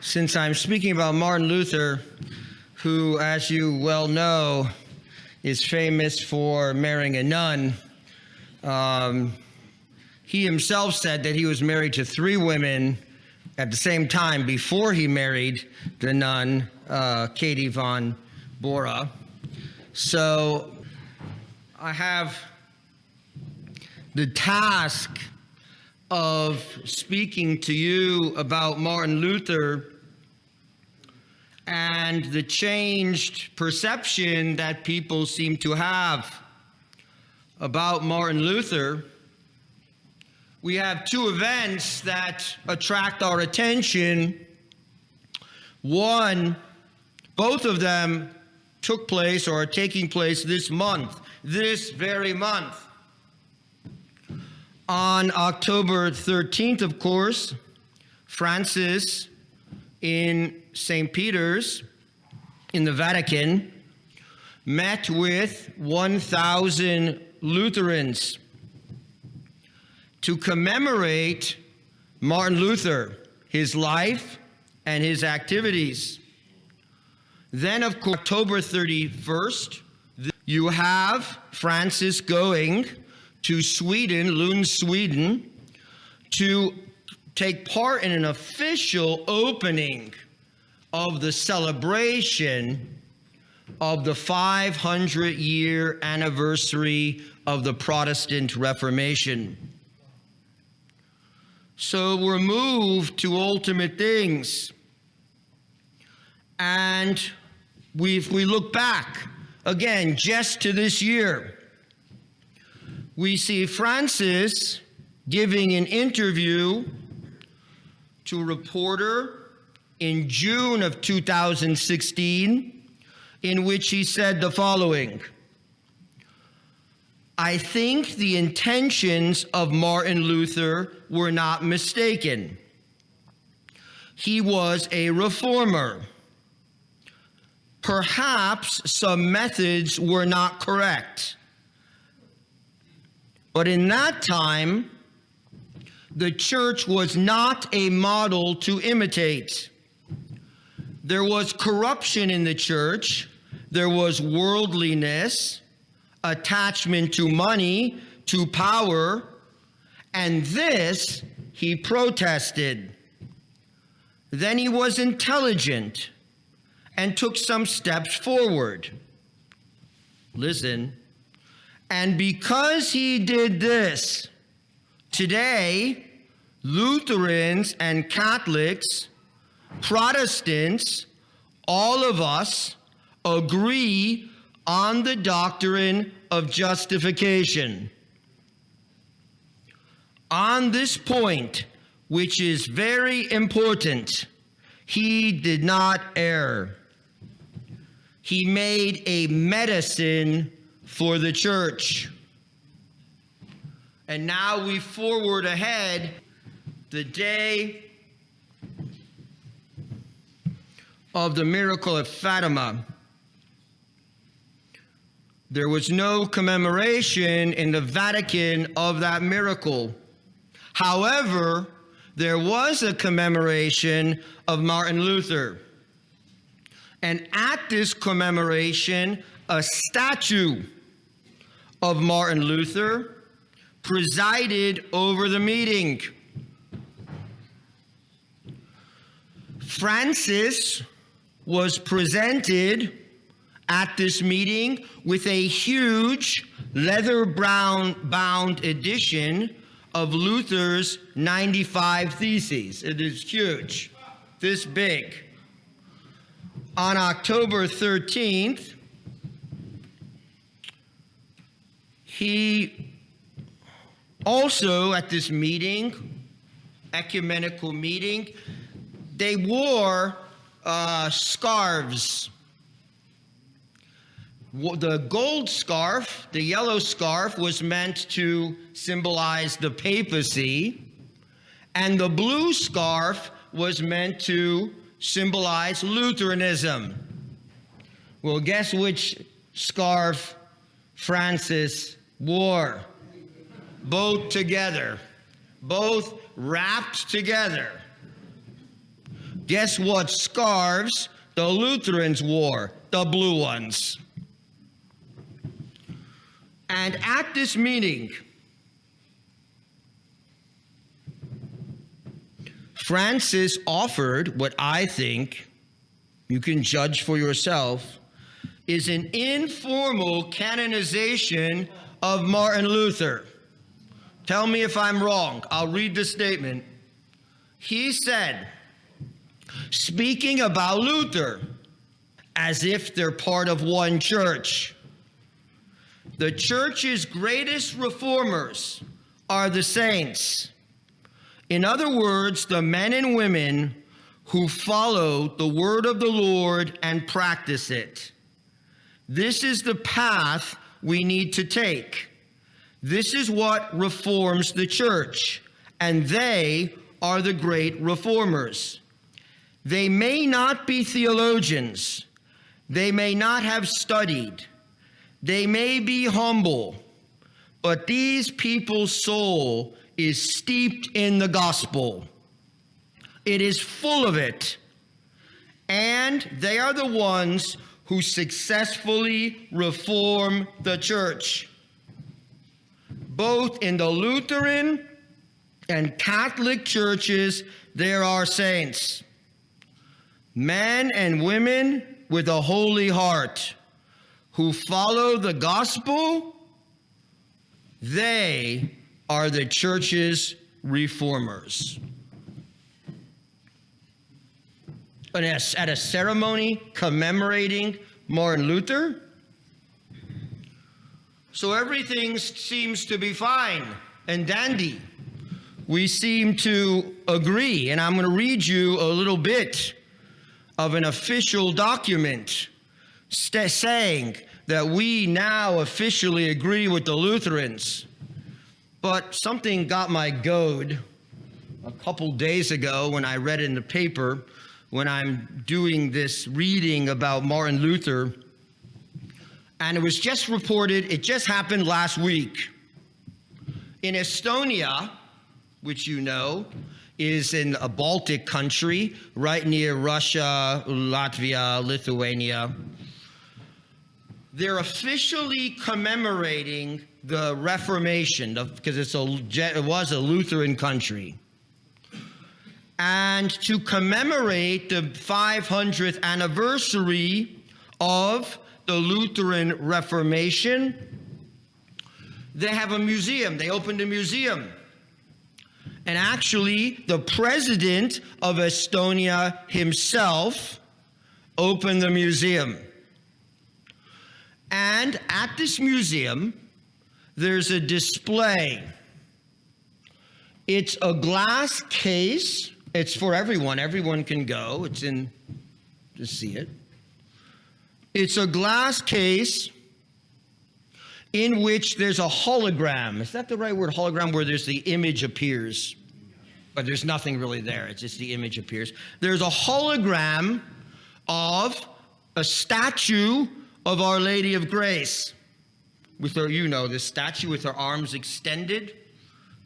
Since I'm speaking about Martin Luther, who, as you well know, is famous for marrying a nun, he himself said that he was married to 3 women at the same time before he married the nun, Katie von Bora. So I have the task of speaking to you about Martin Luther and the changed perception that people seem to have about Martin Luther. We have 2 events that attract our attention. One, both of them took place or are taking place this month, this very month. On October 13th, of course, Francis in St. Peter's in the Vatican met with 1,000 Lutherans to commemorate Martin Luther, his life and his activities. Then, of course, October 31st, you have Francis going to Sweden, Lund, Sweden, to take part in an official opening of the celebration of the 500-year anniversary of the Protestant Reformation. So we're moved to ultimate things. And we look back, again, just to this year. We see Francis giving an interview to a reporter in June of 2016, in which he said the following: "I think the intentions of Martin Luther were not mistaken. He was a reformer. Perhaps some methods were not correct. But in that time, the church was not a model to imitate. There was corruption in the church. There was worldliness, attachment to money, to power, and this he protested. Then he was intelligent and took some steps forward." Listen. "And because he did this, today, Lutherans and Catholics, Protestants, all of us agree on the doctrine of justification. On this point, which is very important, he did not err. He made a medicine for the church." And now we forward ahead, the day of the miracle at Fatima. There was no commemoration in the Vatican of that miracle. However, there was a commemoration of Martin Luther. And at this commemoration, a statue of Martin Luther presided over the meeting. Francis was presented at this meeting with a huge leather-bound edition of Luther's 95 Theses. It is huge, this big. On October 13th, he also, at this meeting, ecumenical meeting, they wore scarves. The gold scarf, the yellow scarf, was meant to symbolize the papacy, and the blue scarf was meant to symbolize Lutheranism. Well, guess which scarf Francis wore? Both together, both wrapped together. Guess what scarves the Lutherans wore? The blue ones. And at this meeting, Francis offered what I think, you can judge for yourself, is an informal canonization of Martin Luther. Tell me if I'm wrong. I'll read the statement. He said, speaking about Luther, as if they're part of one church, the church's greatest reformers are the saints. In other words, the men and women who follow the word of the Lord and practice it. This is the path we need to take. This is what reforms the church, and they are the great reformers. They may not be theologians. They may not have studied. They may be humble, but these people's soul is steeped in the gospel. It is full of it. And they are the ones who successfully reform the church. Both in the Lutheran and Catholic churches, there are saints, men and women with a holy heart who follow the gospel. They are the church's reformers. At a ceremony commemorating Martin Luther, so everything seems to be fine and dandy. We seem to agree, and I'm going to read you a little bit of an official document saying that we now officially agree with the Lutherans. But something got my goad a couple days ago when I read in the paper, when I'm doing this reading about Martin Luther, and it was just reported, it just happened last week. In Estonia, which you know, is in a Baltic country, right near Russia, Latvia, Lithuania, they're officially commemorating the Reformation, because it was a Lutheran country. And to commemorate the 500th anniversary of the Lutheran Reformation, they have a museum. They opened a museum. And actually, the president of Estonia himself opened the museum. And at this museum, there's a display. It's a glass case. It's for everyone. Everyone can go. It's in, to see it. It's a glass case in which there's a hologram. Is that the right word, hologram, where there's the image appears? But there's nothing really there. It's just the image appears. There's a hologram of a statue of Our Lady of Grace. With her, you know, this statue with her arms extended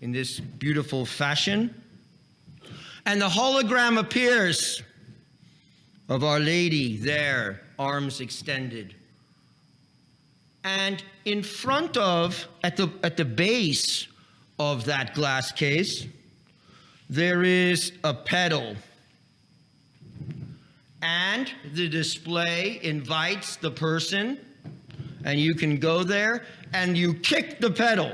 in this beautiful fashion. And the hologram appears of Our Lady there, arms extended. And in front of, at the base of that glass case, there is a pedal. And the display invites the person, and you can go there and you kick the pedal.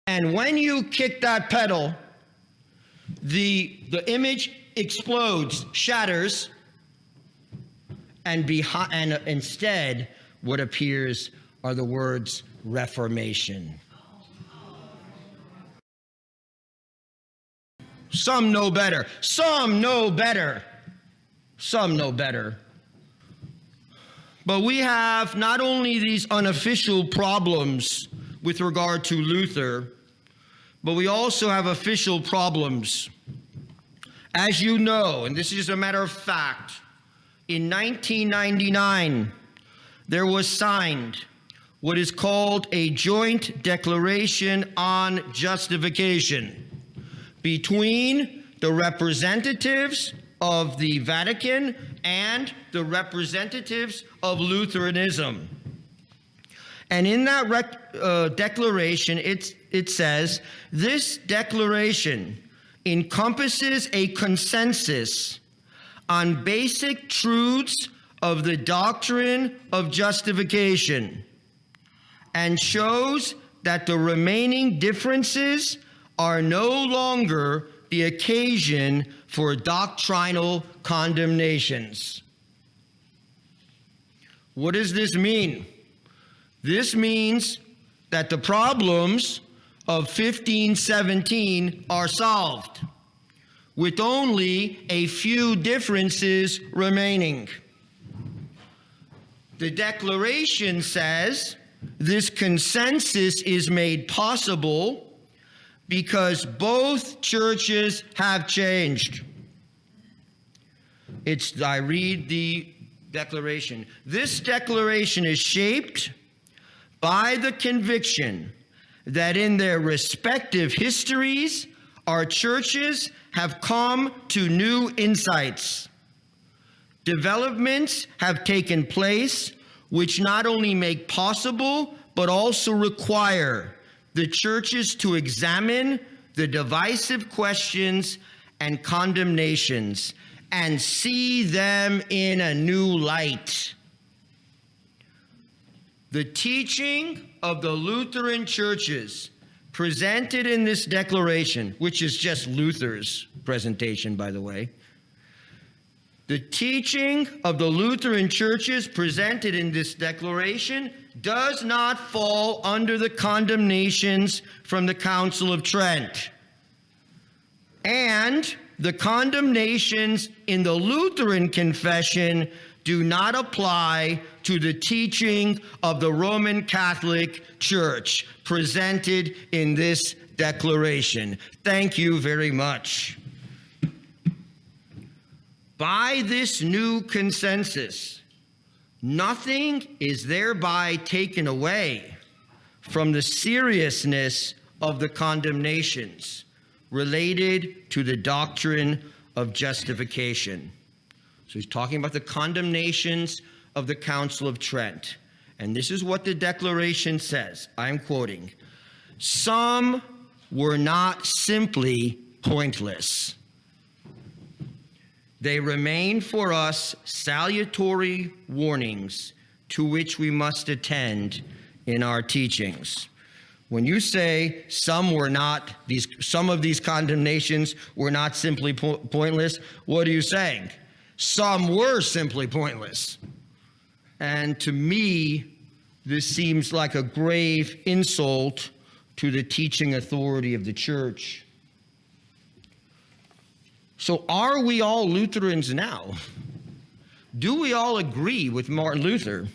And when you kick that pedal, the image explodes, shatters, and instead what appears are the words Reformation. Some know better. Some know better. Some know better. But we have not only these unofficial problems with regard to Luther, but we also have official problems. As you know, and this is a matter of fact, in 1999, there was signed what is called a joint declaration on justification between the representatives of the Vatican and the representatives of Lutheranism. And in that declaration, it says, this declaration encompasses a consensus on basic truths of the doctrine of justification and shows that the remaining differences are no longer the occasion for doctrinal condemnations. What does this mean? This means that the problems of 1517 are solved, with only a few differences remaining. The declaration says this consensus is made possible because both churches have changed. I read the declaration. This declaration is shaped by the conviction that in their respective histories, our churches have come to new insights. Developments have taken place which not only make possible, but also require the churches to examine the divisive questions and condemnations and see them in a new light. The teaching of the Lutheran churches presented in this declaration, which is just Luther's presentation, by the way, the teaching of the Lutheran churches presented in this declaration does not fall under the condemnations from the Council of Trent. And the condemnations in the Lutheran confession do not apply to the teaching of the Roman Catholic Church presented in this declaration. Thank you very much. By this new consensus, nothing is thereby taken away from the seriousness of the condemnations related to the doctrine of justification. So he's talking about the condemnations of the Council of Trent. And this is what the declaration says. I'm quoting. Some were not simply pointless. They remain for us salutary warnings to which we must attend in our teachings. When you say some of these condemnations were not simply pointless, what are you saying? Some were simply pointless. And to me, this seems like a grave insult to the teaching authority of the church. So are we all Lutherans now? Do we all agree with Martin Luther?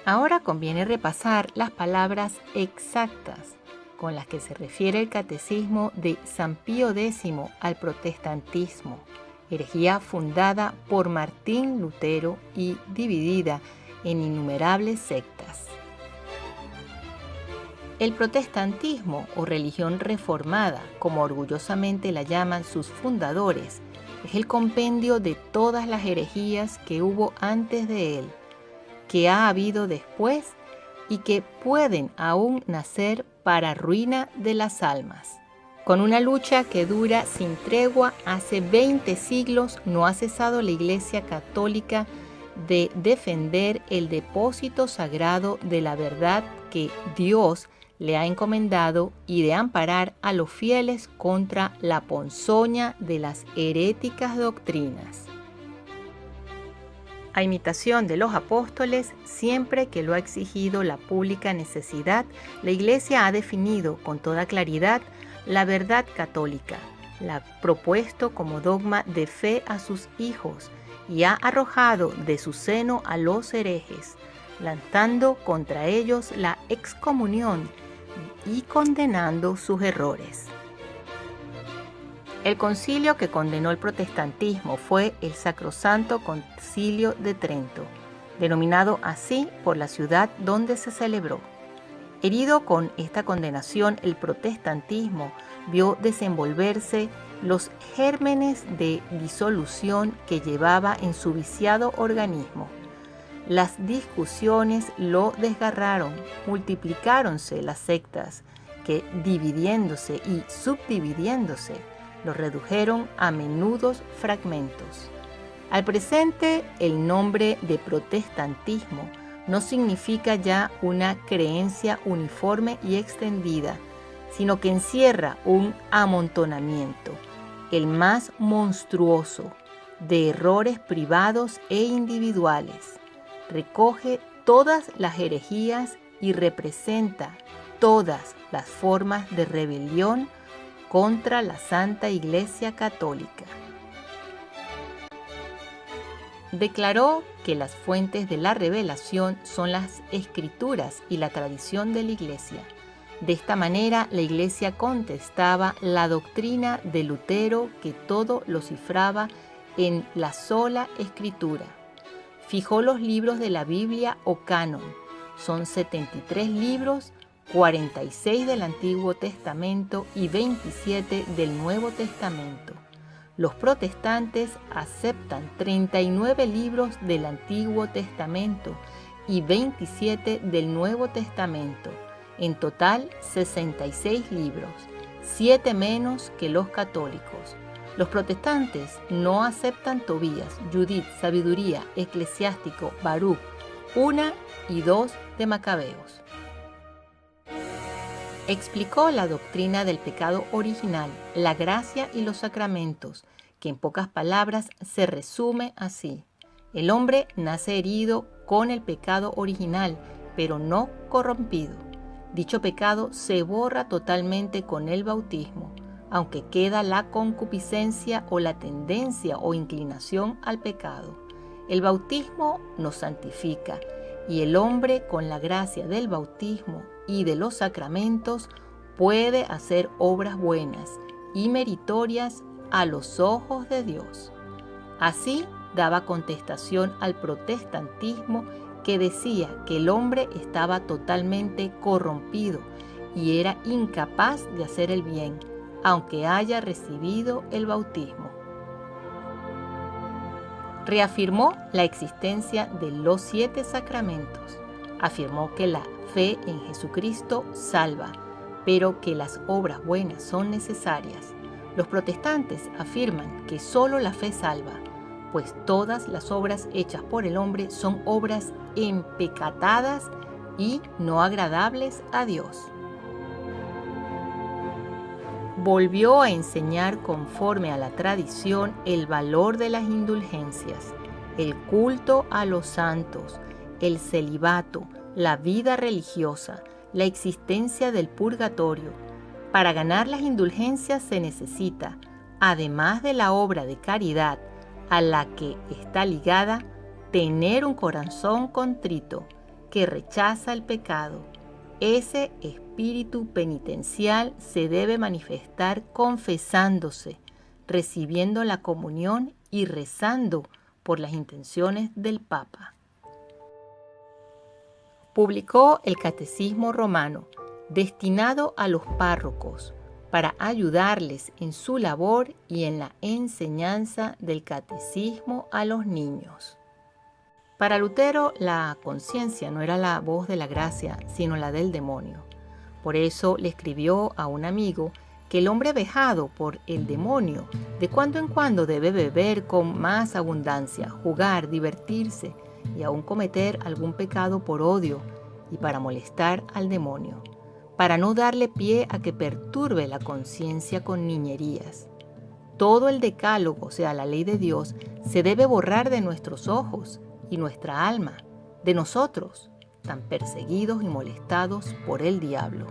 Ahora conviene repasar las palabras exactas con las que se refiere el catecismo de San Pío X al protestantismo, herejía fundada por Martín Lutero y dividida en innumerables sectas. El protestantismo, o religión reformada, como orgullosamente la llaman sus fundadores, es el compendio de todas las herejías que hubo antes de él, que ha habido después y que pueden aún nacer para ruina de las almas. Con una lucha que dura sin tregua hace 20 siglos, no ha cesado la Iglesia Católica de defender el depósito sagrado de la verdad que Dios le ha encomendado y de amparar a los fieles contra la ponzoña de las heréticas doctrinas. A imitación de los apóstoles, siempre que lo ha exigido la pública necesidad, la Iglesia ha definido con toda claridad la verdad católica, la ha propuesto como dogma de fe a sus hijos y ha arrojado de su seno a los herejes, lanzando contra ellos la excomunión y condenando sus errores. El concilio que condenó el protestantismo fue el Sacrosanto Concilio de Trento, denominado así por la ciudad donde se celebró. Herido con esta condenación, el protestantismo vio desenvolverse los gérmenes de disolución que llevaba en su viciado organismo. Las discusiones lo desgarraron, multiplicáronse las sectas que, dividiéndose y subdividiéndose, lo redujeron a menudos fragmentos. Al presente, el nombre de protestantismo no significa ya una creencia uniforme y extendida, sino que encierra un amontonamiento, el más monstruoso, de errores privados e individuales. Recoge todas las herejías y representa todas las formas de rebelión contra la Santa Iglesia Católica. Declaró que las fuentes de la revelación son las Escrituras y la tradición de la Iglesia. De esta manera, la Iglesia contestaba la doctrina de Lutero, que todo lo cifraba en la sola Escritura. Fijó los libros de la Biblia o canon. Son 73 libros, 46 del Antiguo Testamento y 27 del Nuevo Testamento. Los protestantes aceptan 39 libros del Antiguo Testamento y 27 del Nuevo Testamento. En total, 66 libros, 7 menos que los católicos. Los protestantes no aceptan Tobías, Judith, Sabiduría, Eclesiástico, Baruch, 1 y 2 de Macabeos. Explicó la doctrina del pecado original, la gracia y los sacramentos, que en pocas palabras se resume así. El hombre nace herido con el pecado original, pero no corrompido. Dicho pecado se borra totalmente con el bautismo, aunque queda la concupiscencia o la tendencia o inclinación al pecado. El bautismo nos santifica y el hombre, con la gracia del bautismo y de los sacramentos, puede hacer obras buenas y meritorias a los ojos de Dios. Así daba contestación al protestantismo, que decía que el hombre estaba totalmente corrompido y era incapaz de hacer el bien, aunque haya recibido el bautismo. Reafirmó la existencia de los 7 sacramentos. Afirmó que la fe en Jesucristo salva, pero que las obras buenas son necesarias. Los protestantes afirman que solo la fe salva, pues todas las obras hechas por el hombre son obras empecatadas y no agradables a Dios. Volvió a enseñar conforme a la tradición el valor de las indulgencias, el culto a los santos, el celibato, la vida religiosa, la existencia del purgatorio. Para ganar las indulgencias se necesita, además de la obra de caridad a la que está ligada, tener un corazón contrito que rechaza el pecado. Ese espíritu penitencial se debe manifestar confesándose, recibiendo la comunión y rezando por las intenciones del Papa. Publicó el Catecismo Romano, destinado a los párrocos, para ayudarles en su labor y en la enseñanza del catecismo a los niños. Para Lutero, la conciencia no era la voz de la gracia, sino la del demonio. Por eso le escribió a un amigo que el hombre vejado por el demonio de cuando en cuando debe beber con más abundancia, jugar, divertirse y aún cometer algún pecado por odio y para molestar al demonio, para no darle pie a que perturbe la conciencia con niñerías. Todo el decálogo, o sea, la ley de Dios, se debe borrar de nuestros ojos y nuestra alma, de nosotros, tan perseguidos y molestados por el diablo.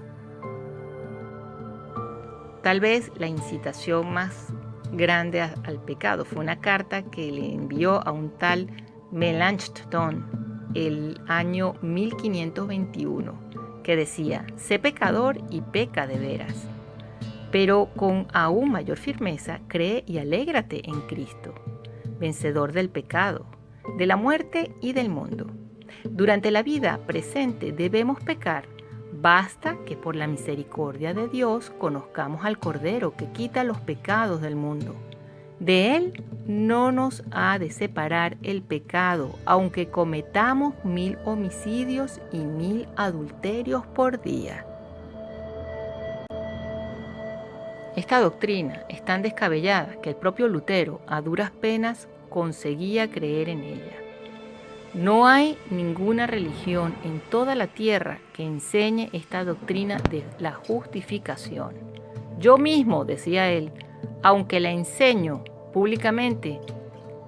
Tal vez la incitación más grande al pecado fue una carta que le envió a un tal Melanchthon el año 1521, que decía, sé pecador y peca de veras. Pero con aún mayor firmeza, cree y alégrate en Cristo, vencedor del pecado, de la muerte y del mundo. Durante la vida presente debemos pecar. Basta que por la misericordia de Dios conozcamos al Cordero que quita los pecados del mundo. De Él no nos ha de separar el pecado, aunque cometamos 1000 homicidios y 1000 adulterios por día. Esta doctrina es tan descabellada que el propio Lutero a duras penas conseguía creer en ella. No hay ninguna religión en toda la tierra que enseñe esta doctrina de la justificación. Yo mismo, decía él, aunque la enseño públicamente,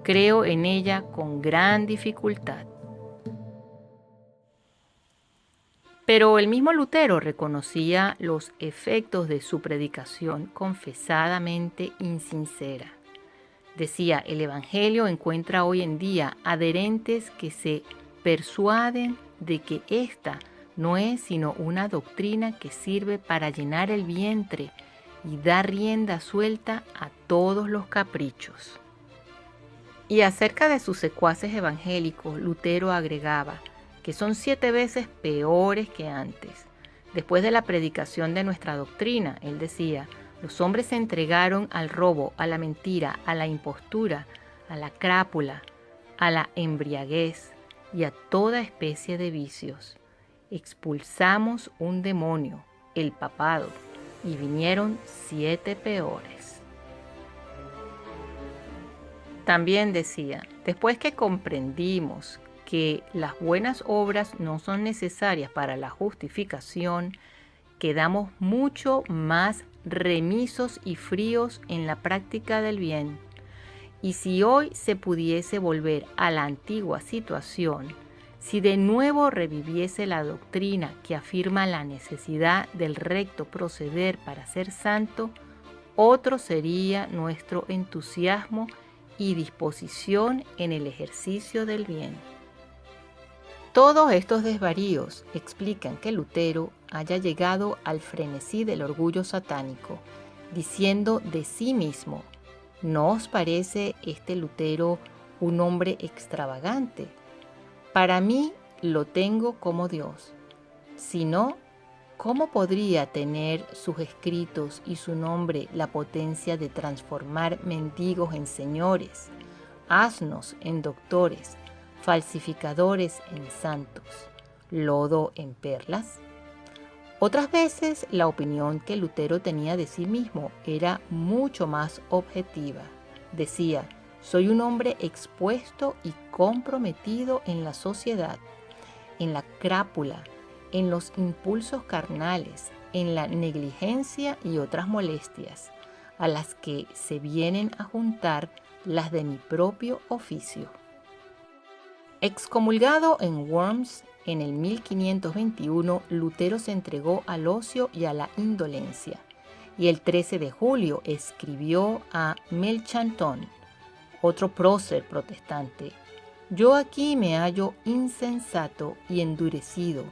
creo en ella con gran dificultad. Pero el mismo Lutero reconocía los efectos de su predicación confesadamente insincera. Decía, el Evangelio encuentra hoy en día adherentes que se persuaden de que esta no es sino una doctrina que sirve para llenar el vientre y dar rienda suelta a todos los caprichos. Y acerca de sus secuaces evangélicos, Lutero agregaba que son 7 veces peores que antes. Después de la predicación de nuestra doctrina, él decía, los hombres se entregaron al robo, a la mentira, a la impostura, a la crápula, a la embriaguez y a toda especie de vicios. Expulsamos un demonio, el papado, y vinieron 7 peores. También decía, después que comprendimos que las buenas obras no son necesarias para la justificación, quedamos mucho más remisos y fríos en la práctica del bien. Y si hoy se pudiese volver a la antigua situación, si de nuevo reviviese la doctrina que afirma la necesidad del recto proceder para ser santo, otro sería nuestro entusiasmo y disposición en el ejercicio del bien. Todos estos desvaríos explican que Lutero haya llegado al frenesí del orgullo satánico, diciendo de sí mismo, ¿no os parece este Lutero un hombre extravagante? Para mí lo tengo como Dios. Si no, ¿cómo podría tener sus escritos y su nombre la potencia de transformar mendigos en señores, asnos en doctores, falsificadores en santos, lodo en perlas? Otras veces la opinión que Lutero tenía de sí mismo era mucho más objetiva. Decía, soy un hombre expuesto y comprometido en la sociedad, en la crápula, en los impulsos carnales, en la negligencia y otras molestias, a las que se vienen a juntar las de mi propio oficio. Excomulgado en Worms en el 1521, Lutero se entregó al ocio y a la indolencia, y el 13 de julio escribió a Melanchthon, otro prócer protestante, yo aquí me hallo insensato y endurecido,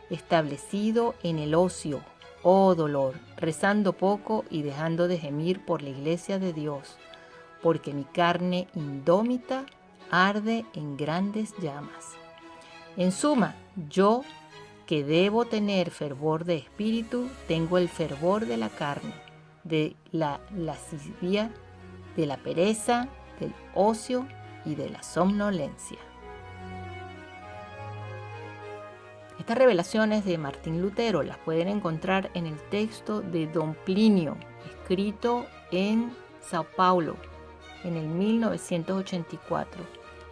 establecido en el ocio, oh dolor, rezando poco y dejando de gemir por la iglesia de Dios, porque mi carne indómita arde en grandes llamas. En suma, yo, que debo tener fervor de espíritu, tengo el fervor de la carne, de la lascivia, de la pereza, del ocio y de la somnolencia. Estas revelaciones de Martín Lutero las pueden encontrar en el texto de Don Plinio, escrito en Sao Paulo en el 1984.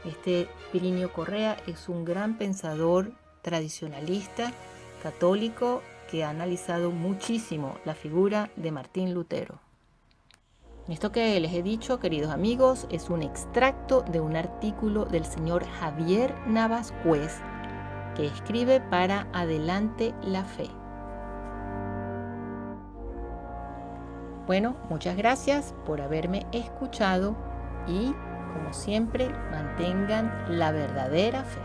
Este Plinio Correa es un gran pensador tradicionalista católico que ha analizado muchísimo la figura de Martín Lutero. Esto que les he dicho, queridos amigos, es un extracto de un artículo del señor Javier Navas Juez que escribe para Adelante la Fe. Bueno, muchas gracias por haberme escuchado y, como siempre, mantengan la verdadera fe.